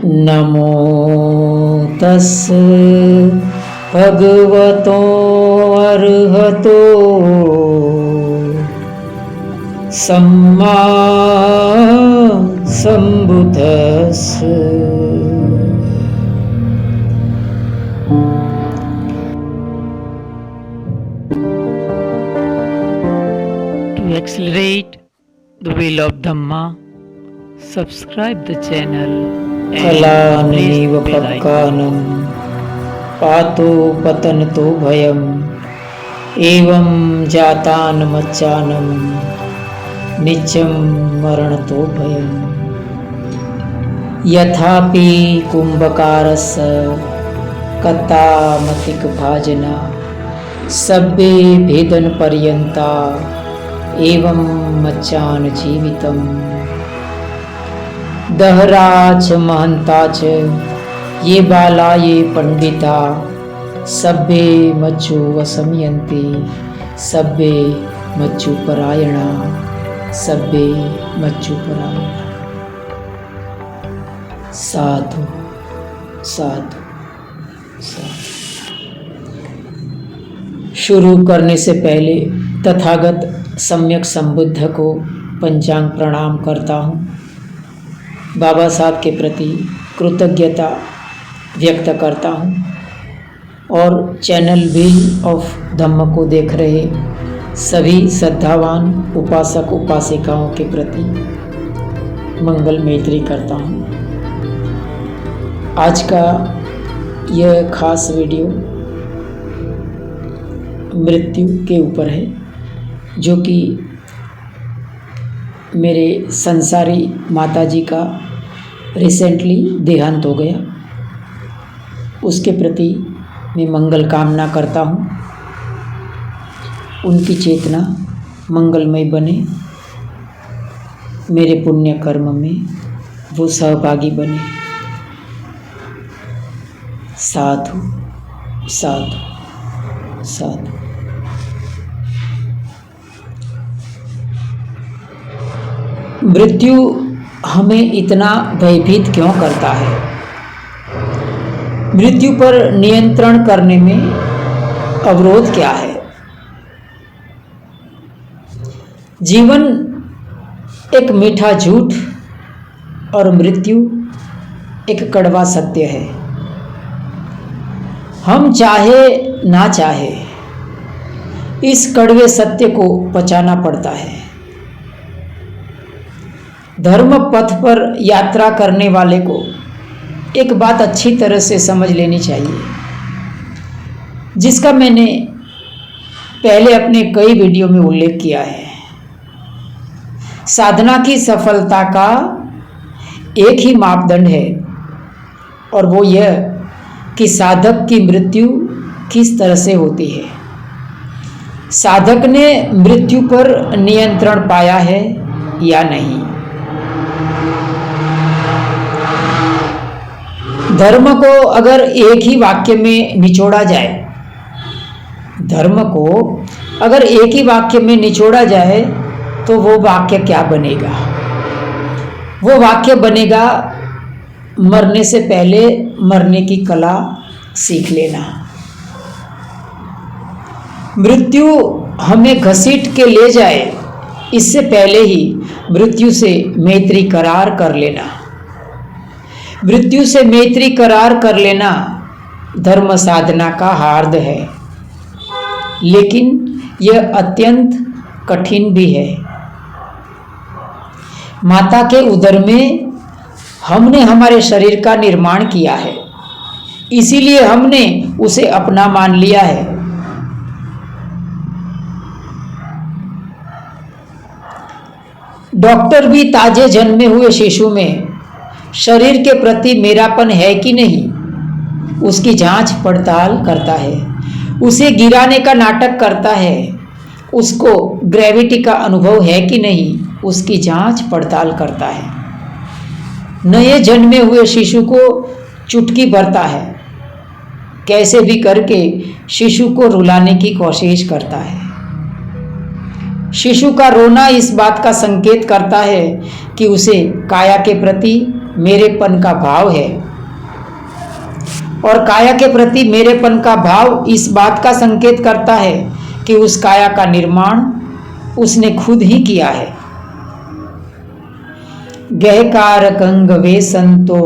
नमो तस् भगवतो अर्हतो सम्मा सम्बुद्धस्स। To accelerate the wheel of Dhamma, subscribe the channel कलानेव पक्कानं पातो पतनतो भयम् एवं जातानमच्चानं नित्यं मरणतो भयम्। यथापि कुम्भकारस्य कथामतिकभाजना सब्बे भेदनपर्यन्ता एवं मच्चान जीवितम्। दहरा च महंता च ये बाला ये पंडिता सब्बे मच्चु वसमयन्ति सब्बे मच्चु परायणा सब्बे मच्चु परायणा। साधु साधु साधु। शुरू करने से पहले तथागत सम्यक संबुद्ध को पंचांग प्रणाम करता हूँ। बाबा साहब के प्रति कृतज्ञता व्यक्त करता हूँ और चैनल व्हील ऑफ धम्म को देख रहे सभी श्रद्धावान उपासक उपासिकाओं के प्रति मंगल मैत्री करता हूँ। आज का यह खास वीडियो मृत्यु के ऊपर है, जो कि मेरे संसारी माताजी का रिसेंटली देहांत हो गया। उसके प्रति मैं मंगल कामना करता हूँ, उनकी चेतना मंगलमय बने, मेरे पुण्य कर्म में वो सहभागी बने। साधु साधु साधु। मृत्यु हमें इतना भयभीत क्यों करता है? मृत्यु पर नियंत्रण करने में अवरोध क्या है? जीवन एक मीठा झूठ और मृत्यु एक कड़वा सत्य है। हम चाहे ना चाहे इस कड़वे सत्य को पचाना पड़ता है। धर्म पथ पर यात्रा करने वाले को एक बात अच्छी तरह से समझ लेनी चाहिए, जिसका मैंने पहले अपने कई वीडियो में उल्लेख किया है। साधना की सफलता का एक ही मापदंड है और वो यह कि साधक की मृत्यु किस तरह से होती है। साधक ने मृत्यु पर नियंत्रण पाया है या नहीं। धर्म को अगर एक ही वाक्य में निचोड़ा जाए, धर्म को अगर एक ही वाक्य में निचोड़ा जाए तो वो वाक्य क्या बनेगा? वो वाक्य बनेगा, मरने से पहले मरने की कला सीख लेना। मृत्यु हमें घसीट के ले जाए, इससे पहले ही मृत्यु से मैत्री करार कर लेना। मृत्यु से मैत्री करार कर लेना धर्म साधना का हार्द है, लेकिन यह अत्यंत कठिन भी है। माता के उदर में हमने हमारे शरीर का निर्माण किया है, इसीलिए हमने उसे अपना मान लिया है। डॉक्टर भी ताजे जन्मे हुए शिशु में शरीर के प्रति मेरापन है कि नहीं, उसकी जांच पड़ताल करता है। उसे गिराने का नाटक करता है। उसको ग्रेविटी का अनुभव है कि नहीं, उसकी जांच पड़ताल करता है। नए जन्मे हुए शिशु को चुटकी भरता है, कैसे भी करके शिशु को रुलाने की कोशिश करता है। शिशु का रोना इस बात का संकेत करता है कि उसे काया के प्रति मेरेपन का भाव है, और काया के प्रति मेरेपन का भाव इस बात का संकेत करता है कि उस काया का निर्माण उसने खुद ही किया है। गहकारक अंग वे संतो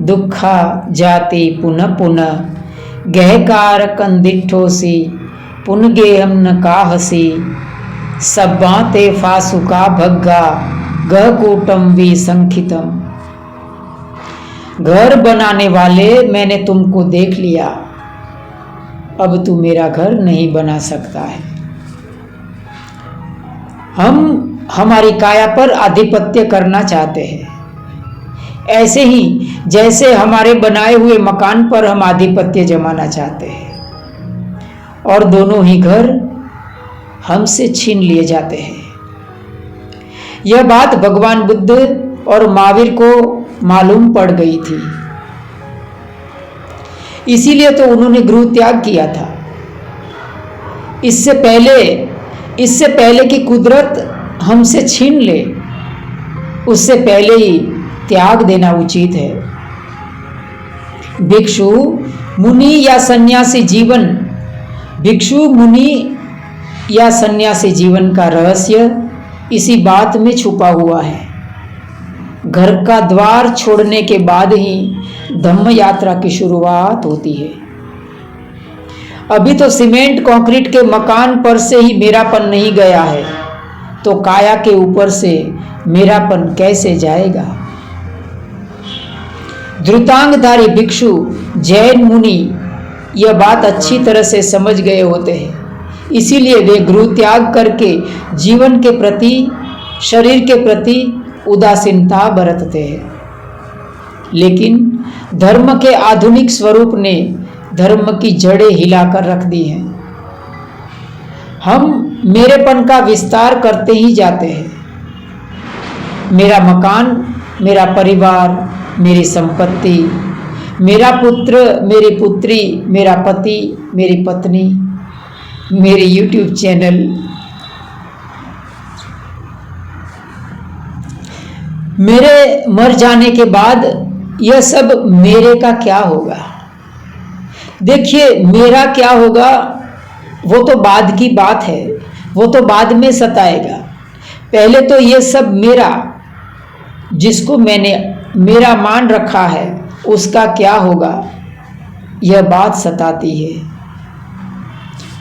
दुखा जाति पुनः पुनः, गहकारक अंदिठोसी पुन गेहम न काहसी, सब्बाते फासुका भग्गा गह कूटम वी संखितम। घर बनाने वाले, मैंने तुमको देख लिया, अब तू मेरा घर नहीं बना सकता है। हम हमारी काया पर आधिपत्य करना चाहते हैं, ऐसे ही जैसे हमारे बनाए हुए मकान पर हम आधिपत्य जमाना चाहते हैं, और दोनों ही घर हमसे छीन लिए जाते हैं। यह बात भगवान बुद्ध और महावीर को मालूम पड़ गई थी, इसीलिए तो उन्होंने गृह त्याग किया था। इससे पहले कि कुदरत हमसे छीन ले, उससे पहले ही त्याग देना उचित है। भिक्षु मुनि या सन्यासी जीवन, भिक्षु मुनि या सन्यासी जीवन का रहस्य इसी बात में छुपा हुआ है। घर का द्वार छोड़ने के बाद ही धम्म यात्रा की शुरुआत होती है। अभी तो सीमेंट कंक्रीट के मकान पर से ही मेरापन नहीं गया है, तो काया के ऊपर से मेरापन कैसे जाएगा। धृतांगधारी भिक्षु जैन मुनि यह बात अच्छी तरह से समझ गए होते हैं, इसीलिए वे गृह त्याग करके जीवन के प्रति, शरीर के प्रति उदासीनता बरतते हैं। लेकिन धर्म के आधुनिक स्वरूप ने धर्म की जड़ें हिलाकर रख दी हैं। हम मेरेपन का विस्तार करते ही जाते हैं। मेरा मकान, मेरा परिवार, मेरी संपत्ति, मेरा पुत्र, मेरी पुत्री, मेरा पति, मेरी पत्नी, मेरे YouTube चैनल, मेरे मर जाने के बाद यह सब मेरे का क्या होगा। देखिए, मेरा क्या होगा वो तो बाद की बात है, वो तो बाद में सताएगा। पहले तो ये सब मेरा, जिसको मैंने मेरा मान रखा है, उसका क्या होगा, यह बात सताती है।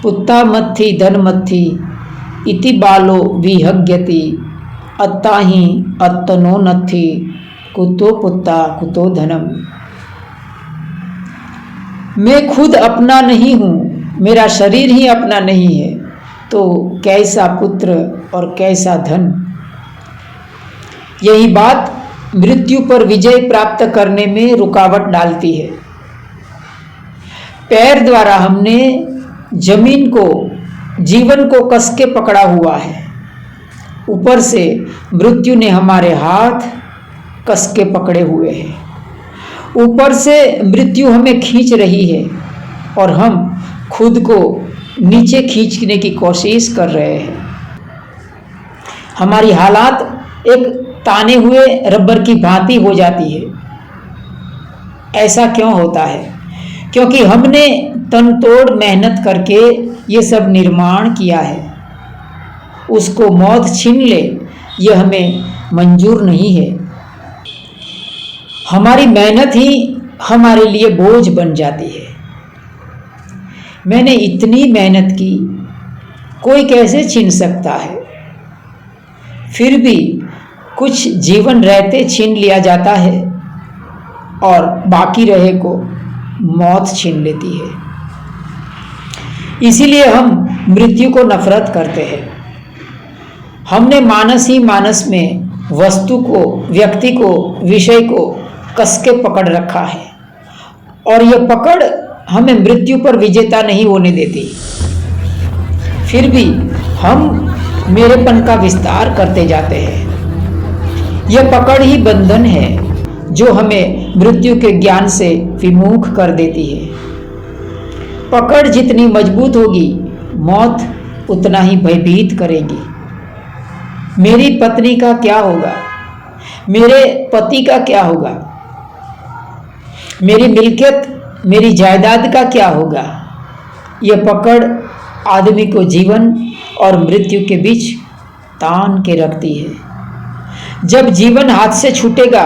पुत्ता मत्थी धन मत्थी इति बालो विहग्यति, अत्ताहि अत्तनो नत्थी कुतो पुत्ता कुतो धनम। मैं खुद अपना नहीं हूँ, मेरा शरीर ही अपना नहीं है, तो कैसा पुत्र और कैसा धन। यही बात मृत्यु पर विजय प्राप्त करने में रुकावट डालती है। पैर द्वारा हमने जमीन को, जीवन को कस के पकड़ा हुआ है, ऊपर से मृत्यु ने हमारे हाथ कस के पकड़े हुए हैं। ऊपर से मृत्यु हमें खींच रही है और हम खुद को नीचे खींचने की कोशिश कर रहे हैं। हमारी हालात एक ताने हुए रबर की भांति हो जाती है। ऐसा क्यों होता है? क्योंकि हमने तन तोड़ मेहनत करके ये सब निर्माण किया है। उसको मौत छीन ले, यह हमें मंजूर नहीं है। हमारी मेहनत ही हमारे लिए बोझ बन जाती है। मैंने इतनी मेहनत की, कोई कैसे छीन सकता है? फिर भी कुछ जीवन रहते छीन लिया जाता है और बाकी रहे को मौत छीन लेती है। इसीलिए हम मृत्यु को नफरत करते हैं। हमने मानस ही मानस में वस्तु को, व्यक्ति को, विषय को कस के पकड़ रखा है, और यह पकड़ हमें मृत्यु पर विजेता नहीं होने देती। फिर भी हम मेरेपन का विस्तार करते जाते हैं। यह पकड़ ही बंधन है जो हमें मृत्यु के ज्ञान से विमुख कर देती है। पकड़ जितनी मजबूत होगी, मौत उतना ही भयभीत करेगी। मेरी पत्नी का क्या होगा? मेरे पति का क्या होगा, मेरी मिल्कियत, मेरी जायदाद का क्या होगा। यह पकड़ आदमी को जीवन और मृत्यु के बीच तान के रखती है। जब जीवन हाथ से छूटेगा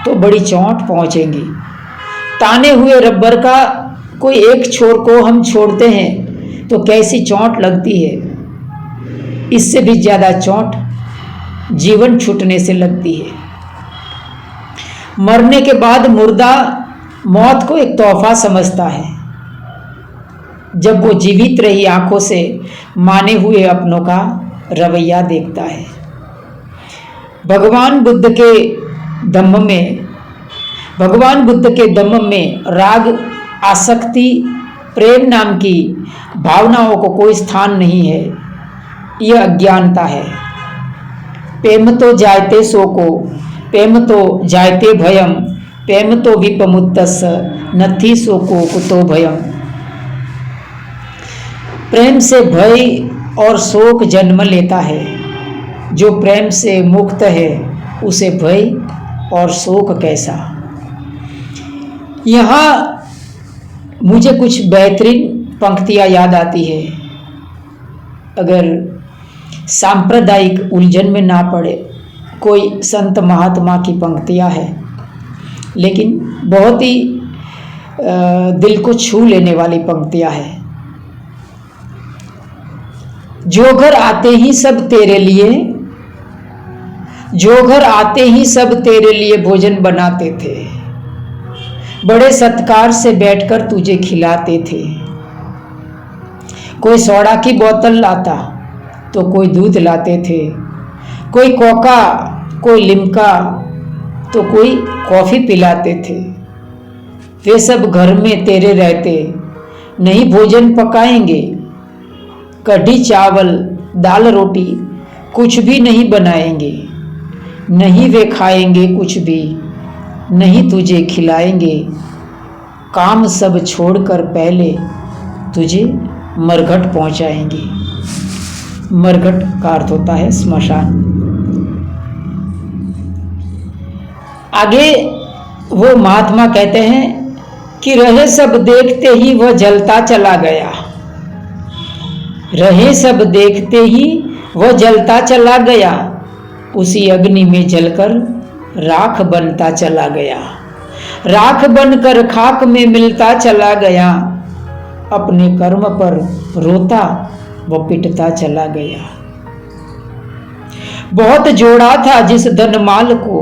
तो बड़ी चोट पहुंचेगी। ताने हुए रबर का कोई एक छोर को हम छोड़ते हैं तो कैसी चोट लगती है। इससे भी ज्यादा चोट जीवन छूटने से लगती है। मरने के बाद मुर्दा मौत को एक तोहफा समझता है। जब वो जीवित रही आंखों से माने हुए अपनों का रवैया देखता है। भगवान बुद्ध के दम्भ में राग, आसक्ति, प्रेम नाम की भावनाओं को कोई स्थान नहीं है। यह अज्ञानता है। प्रेम तो जायते शोको, प्रेम तो जायते भयम, प्रेम तो विपमुत्तस नथी शोको कुतो भयम। प्रेम से भय और शोक जन्म लेता है। जो प्रेम से मुक्त है उसे भय और शोक कैसा। यहाँ मुझे कुछ बेहतरीन पंक्तियाँ याद आती है। अगर सांप्रदायिक उलझन में ना पड़े, कोई संत महात्मा की पंक्तियाँ हैं, लेकिन बहुत ही दिल को छू लेने वाली पंक्तियाँ हैं। जो घर आते ही सब तेरे लिए, जो घर आते ही सब तेरे लिए भोजन बनाते थे, बड़े सत्कार से बैठकर तुझे खिलाते थे। कोई सोडा की बोतल लाता तो कोई दूध लाते थे, कोई कोका, कोई लिम्का तो कोई कॉफी पिलाते थे। वे सब घर में तेरे रहते, नहीं भोजन पकाएंगे, कढ़ी चावल दाल रोटी कुछ भी नहीं बनाएंगे, नहीं वे खाएंगे कुछ भी, नहीं तुझे खिलाएंगे। काम सब छोड़कर पहले तुझे मरघट पहुंचाएंगे। मरघट का अर्थ होता है स्मशान। आगे वो महात्मा कहते हैं कि रहे सब देखते ही वह जलता चला गया। रहे सब देखते ही वह जलता चला गया, उसी अग्नि में जलकर राख बनता चला गया। राख बनकर खाक में मिलता चला गया, अपने कर्म पर रोता व पिटता चला गया। बहुत जोड़ा था जिस धनमाल को,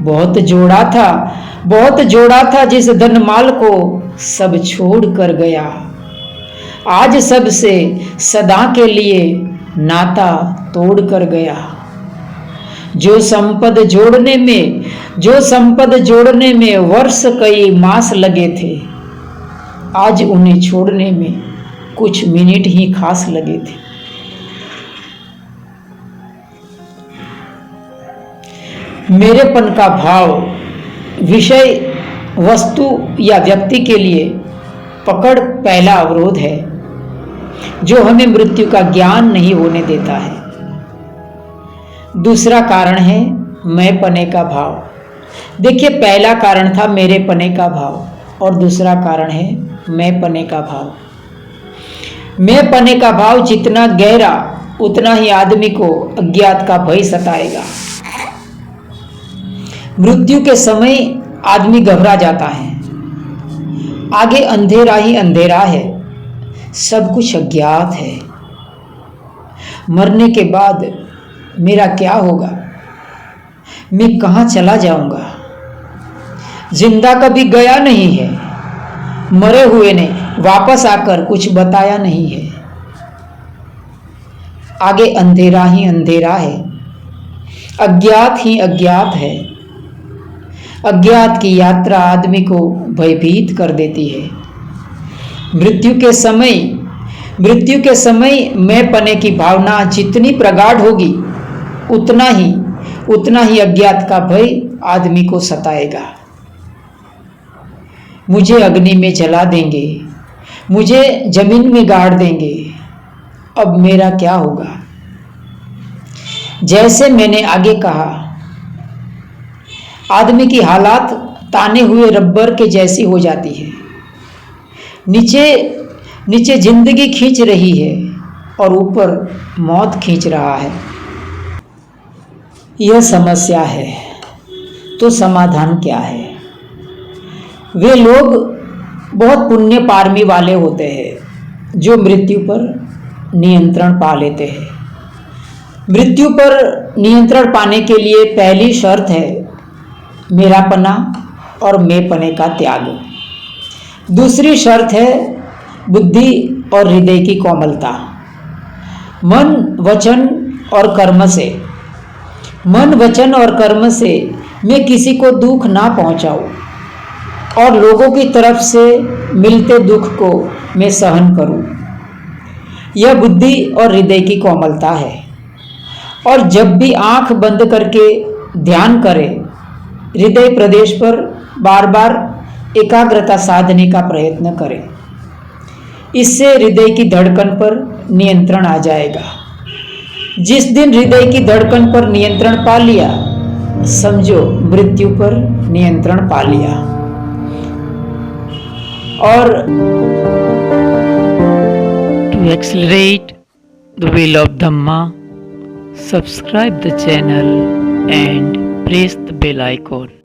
बहुत जोड़ा था जिस धनमाल को, सब छोड़ कर गया। आज सबसे सदा के लिए नाता तोड़ कर गया। जो संपद जोड़ने में वर्ष कई मास लगे थे, आज उन्हें छोड़ने में कुछ मिनट ही खास लगे थे। मेरेपन का भाव विषय, वस्तु या व्यक्ति के लिए पकड़ पहला अवरोध है, जो हमें मृत्यु का ज्ञान नहीं होने देता है। दूसरा कारण है मैं पने का भाव। देखिए, पहला कारण था मेरे पने का भाव और दूसरा कारण है मैं पने का भाव। मैं पने का भाव जितना गहरा उतना ही आदमी को अज्ञात का भय सताएगा। मृत्यु के समय आदमी घबरा जाता है। आगे अंधेरा ही अंधेरा है, सब कुछ अज्ञात है। मरने के बाद मेरा क्या होगा, मैं कहाँ चला जाऊंगा। जिंदा कभी गया नहीं है, मरे हुए ने वापस आकर कुछ बताया नहीं है। आगे अंधेरा ही अंधेरा है, अज्ञात ही अज्ञात है। अज्ञात की यात्रा आदमी को भयभीत कर देती है। मृत्यु के समय मैं पने की भावना जितनी प्रगाढ़ होगी, उतना ही अज्ञात का भय आदमी को सताएगा। मुझे अग्नि में जला देंगे, मुझे जमीन में गाड़ देंगे, अब मेरा क्या होगा। जैसे मैंने आगे कहा आदमी की हालात ताने हुए रबर के जैसी हो जाती है। नीचे नीचे जिंदगी खींच रही है और ऊपर मौत खींच रहा है। यह समस्या है, तो समाधान क्या है? वे लोग बहुत पुण्य पारमी वाले होते हैं जो मृत्यु पर नियंत्रण पा लेते हैं। मृत्यु पर नियंत्रण पाने के लिए पहली शर्त है मेरापना और मैंपने का त्याग। दूसरी शर्त है बुद्धि और हृदय की कोमलता। मन वचन और कर्म से मैं किसी को दुख ना पहुंचाऊं और लोगों की तरफ से मिलते दुख को मैं सहन करूं। यह बुद्धि और हृदय की कोमलता है। और जब भी आंख बंद करके ध्यान करें, हृदय प्रदेश पर बार बार एकाग्रता साधने का प्रयत्न करें। इससे हृदय की धड़कन पर नियंत्रण आ जाएगा। जिस दिन हृदय की धड़कन पर नियंत्रण पा लिया, समझो मृत्यु पर नियंत्रण पा लिया। और to accelerate the wheel of Dhamma, subscribe the channel and press the bell icon.